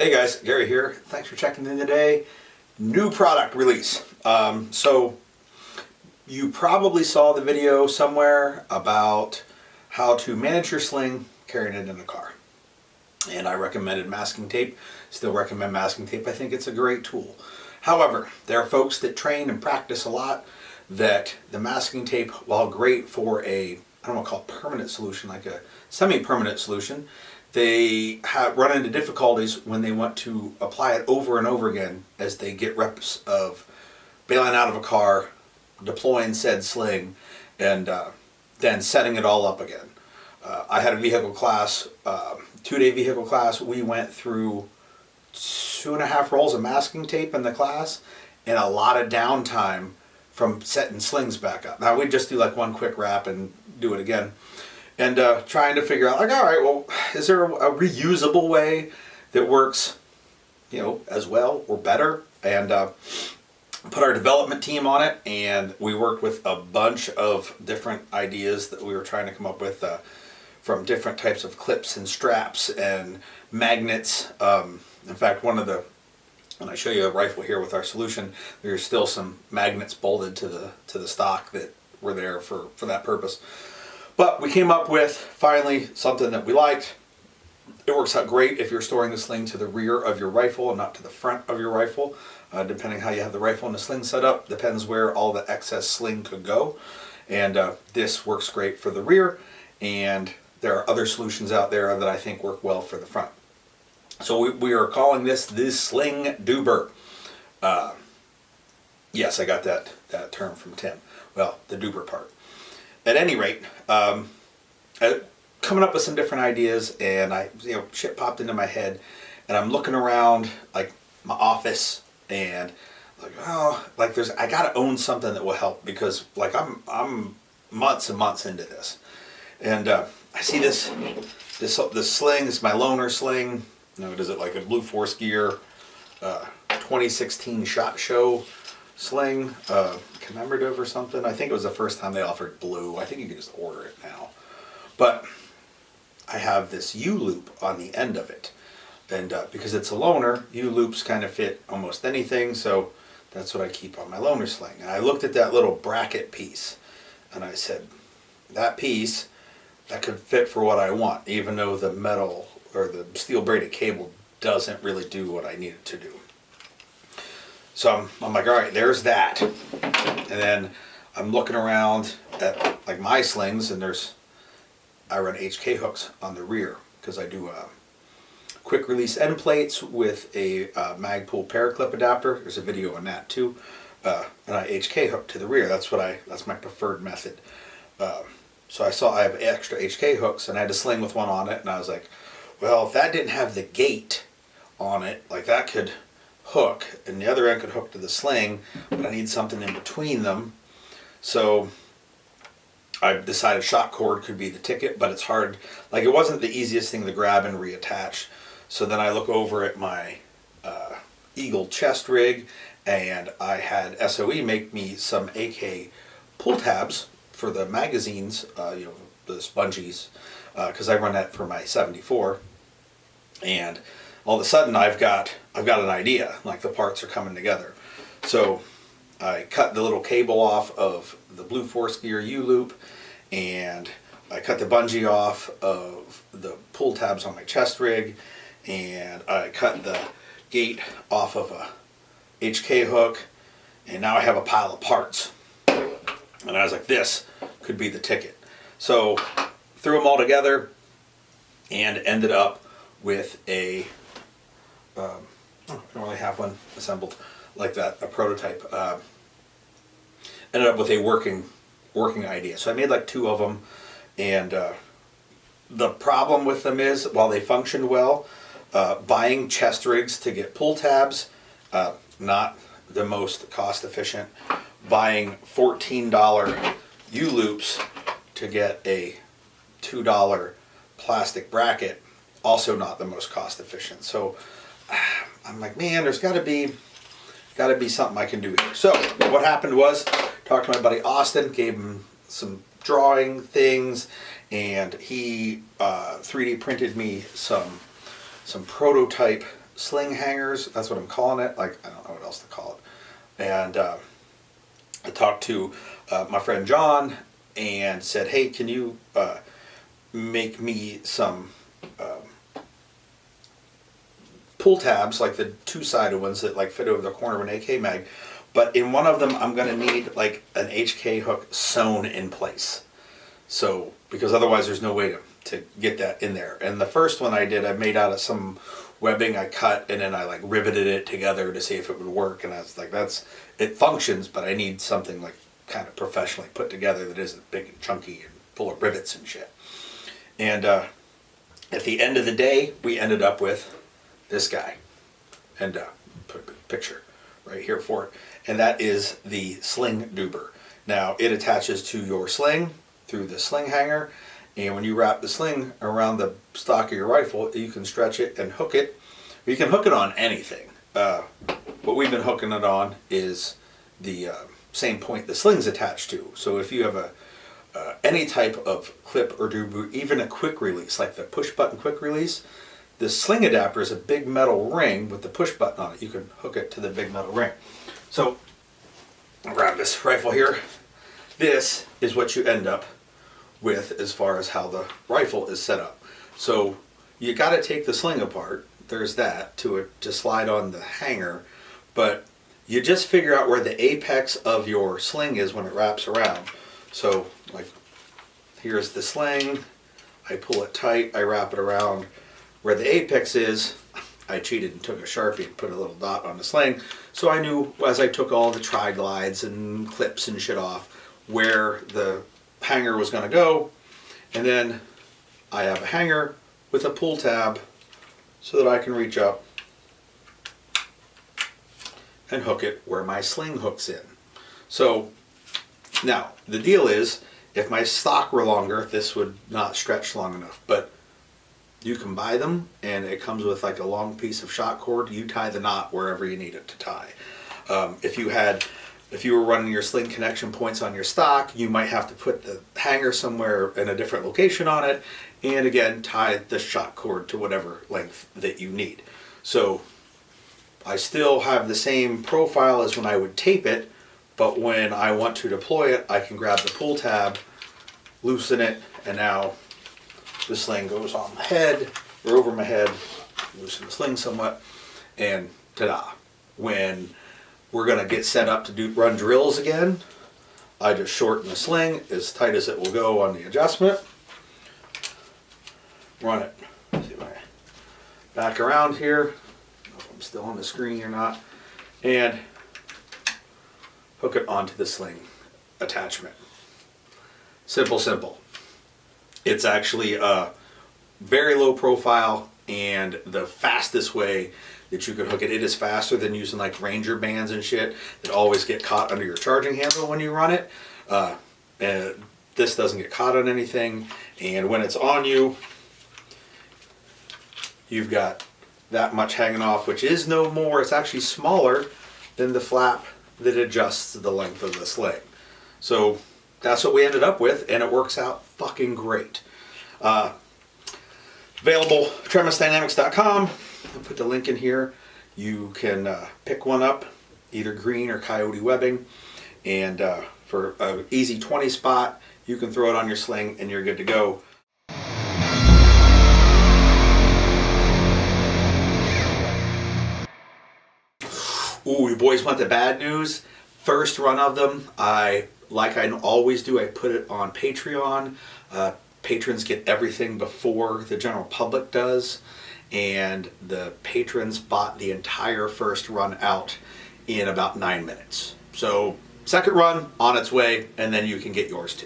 Hey guys, Gary here. Thanks for checking in today. New product release. So you probably saw the video somewhere about how to manage your sling carrying it in a car. And I recommended masking tape. Still recommend masking tape. I think it's a great tool. However, there are folks that train and practice a lot that the masking tape, while great for I don't want to call it permanent solution, like a semi-permanent solution, they run into difficulties when they want to apply it over and over again as they get reps of bailing out of a car, deploying said sling, and then setting it all up again. I had a vehicle class, 2-day vehicle class. We went through 2.5 rolls of masking tape in the class and a lot of downtime from setting slings back up. Now we'd just do like one quick wrap and do it again. And trying to figure out, like, all right, well, is there a reusable way that works, as well or better? And put our development team on it, and we worked with a bunch of different ideas that we were trying to come up with from different types of clips and straps and magnets. In fact, when I show you a rifle here with our solution, there's still some magnets bolted to the stock that were there for that purpose. But we came up with, finally, something that we liked. It works out great if you're storing the sling to the rear of your rifle and not to the front of your rifle. Depending how you have the rifle and the sling set up, depends where all the excess sling could go. And this works great for the rear, and there are other solutions out there that I think work well for the front. So we are calling this the Sling Doober. Yes, I got that term from Tim. Well, the Doober part. At any rate, coming up with some different ideas, and shit popped into my head, and I'm looking around like my office, and I gotta own something that will help, because like I'm months and months into this, and I see this sling. This is my loaner sling. Does it like a Blue Force Gear 2016 SHOT Show sling, commemorative or something. I think it was the first time they offered blue. I think you can just order it now. But I have this U-loop on the end of it. And because it's a loaner, U-loops kind of fit almost anything, so that's what I keep on my loaner sling. And I looked at that little bracket piece, and I said, that piece, that could fit for what I want, even though the metal or the steel braided cable doesn't really do what I need it to do. So I'm like, all right, there's that. And then I'm looking around at like my slings, and I run HK hooks on the rear because I do quick release end plates with a Magpul paraclip adapter. There's a video on that too. And I HK hook to the rear. That's my preferred method. So I have extra HK hooks, and I had a sling with one on it, and I was like, well, if that didn't have the gate on it, like that could hook, and the other end could hook to the sling, but I need something in between them. So I decided shot cord could be the ticket, but it's hard. Like, it wasn't the easiest thing to grab and reattach. So then I look over at my Eagle chest rig, and I had SOE make me some AK pull tabs for the magazines, the spongies, because I run that for my 74. And all of a sudden I've got an idea, like the parts are coming together. So I cut the little cable off of the Blue Force Gear U-loop, and I cut the bungee off of the pull tabs on my chest rig, and I cut the gate off of a HK hook, and now I have a pile of parts. And I was like, this could be the ticket. So threw them all together and ended up with I don't really have one assembled like that, a prototype. Ended up with a working idea. So I made like 2 of them, and the problem with them is, while they functioned well, buying chest rigs to get pull tabs, not the most cost efficient. Buying $14 U-loops to get a $2 plastic bracket, also not the most cost efficient. So I'm like, man, there's got to be something I can do here. So what happened was, talked to my buddy Austin, gave him some drawing things, and he 3D printed me some prototype sling hangers. That's what I'm calling it. Like, I don't know what else to call it. And I talked to my friend John and said, hey, can you make me some pull tabs, like the two-sided ones that like fit over the corner of an AK mag. But in one of them, I'm going to need like an HK hook sewn in place. So, because otherwise there's no way to get that in there. And the first one I did, I made out of some webbing I cut, and then I like riveted it together to see if it would work. And I was like, it functions, but I need something like kind of professionally put together that isn't big and chunky and full of rivets and shit. And at the end of the day, we ended up with this guy. And put a picture right here for it. And that is the Sling Doober. Now, it attaches to your sling through the sling hanger, and when you wrap the sling around the stock of your rifle, you can stretch it and hook it. You can hook it on anything. What we've been hooking it on is the same point the sling's attached to. So if you have any type of clip or Doober, even a quick release, like the push button quick release, the sling adapter is a big metal ring with the push button on it. You can hook it to the big metal ring. So I'll grab this rifle here. This is what you end up with as far as how the rifle is set up. So you got to take the sling apart. There's that to slide on the hanger, but you just figure out where the apex of your sling is when it wraps around. So like here's the sling, I pull it tight, I wrap it around where the apex is. I cheated and took a Sharpie and put a little dot on the sling, so I knew as I took all the tri-glides and clips and shit off where the hanger was going to go. And then I have a hanger with a pull tab so that I can reach up and hook it where my sling hooks in. So now the deal is, if my stock were longer, this would not stretch long enough, but you can buy them, and it comes with like a long piece of shot cord. You tie the knot wherever you need it to tie. If you were running your sling connection points on your stock, you might have to put the hanger somewhere in a different location on it, and again, tie the shot cord to whatever length that you need. So I still have the same profile as when I would tape it, but when I want to deploy it, I can grab the pull tab, loosen it, and now the sling goes on my head or over my head, loosen the sling somewhat, and ta-da. When we're going to get set up to run drills again, I just shorten the sling as tight as it will go on the adjustment, run it, see if I back around here, I don't know if I'm still on the screen or not, and hook it onto the sling attachment. Simple, simple. It's actually a very low profile and the fastest way that you could hook it. It is faster than using like Ranger bands and shit that always get caught under your charging handle when you run it. And this doesn't get caught on anything, and when it's on you, you've got that much hanging off, which is no more. It's actually smaller than the flap that adjusts the length of the sling. So that's what we ended up with, and it works out fucking great. Available tremisdynamics.com. I'll put the link in here. You can pick one up, either green or coyote webbing, and for an easy 20 spot, you can throw it on your sling and you're good to go. Ooh, you boys want the bad news? First run of them, like I always do, I put it on Patreon. Patrons get everything before the general public does, and the patrons bought the entire first run out in about 9 minutes. So second run on its way, and then you can get yours too.